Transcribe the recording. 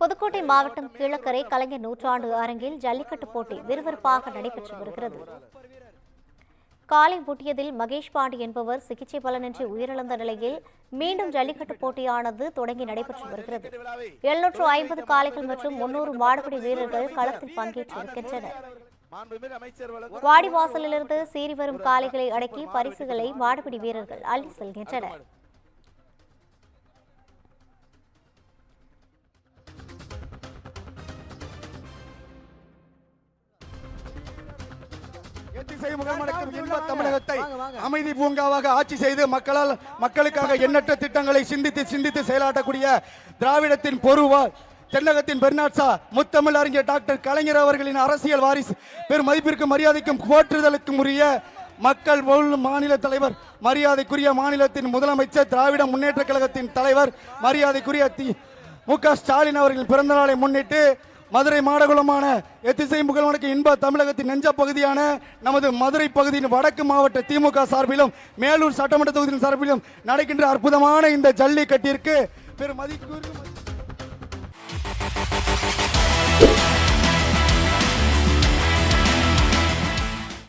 புதுக்கோட்டை மாவட்டம் கீழக்கரை கலைஞர் நூற்றாண்டு அரங்கில் ஜல்லிக்கட்டு போட்டி விறுவிறுப்பாக நடைபெற்று வருகிறது. காலை பூட்டியதில் மகேஷ் பாண்டி என்பவர் சிகிச்சை பலனின்றி உயிரிழந்த நிலையில் மீண்டும் ஜல்லிக்கட்டு போட்டியானது தொடங்கி நடைபெற்று வருகிறது. 750 காளைகள் மற்றும் 300 மாடுபிடி வீரர்கள் களத்தில் பங்கேற்றிருக்கின்றனர். வாடிவாசலிலிருந்து சீறி வரும் காளைகளை அடக்கி பரிசுகளை மாடுபிடி வீரர்கள் அள்ளி செல்கின்றனர். தமிழகத்தை அமைதி பூங்காவாக ஆட்சி செய்து மக்களுக்காக எண்ணற்ற திட்டங்களை சிந்தித்து செயலாற்றக்கூடிய திராவிடத்தின் பொறுவால் தென்னகத்தின் பெர்னாட்சா முத்தமிழ் அறிஞர் டாக்டர் கலைஞர் அவர்களின் அரசியல் வாரிசு பெரும் மதிப்பிற்கும் மரியாதைக்கும் போற்றுதலுக்கும் உரிய மக்கள் மாநில தலைவர், மரியாதைக்குரிய மாநிலத்தின் முதலமைச்சர், திராவிட முன்னேற்ற கழகத்தின் தலைவர், மரியாதைக்குரிய மு.க. ஸ்டாலின் அவர்களின் பிறந்த நாளை முன்னிட்டு மதுரை மாடகுளமான எத்திசை புகழ்வனுக்கு இன்ப தமிழகத்தின் நெஞ்ச பகுதியான நமது மதுரை பகுதியின் வடக்கு மாவட்ட திமுக சார்பிலும் மேலூர் சட்டமன்ற தொகுதியின் சார்பிலும் நடக்கின்ற அற்புதமான இந்த ஜல்லிக்கட்டிற்கு பெரும் மதிப்பு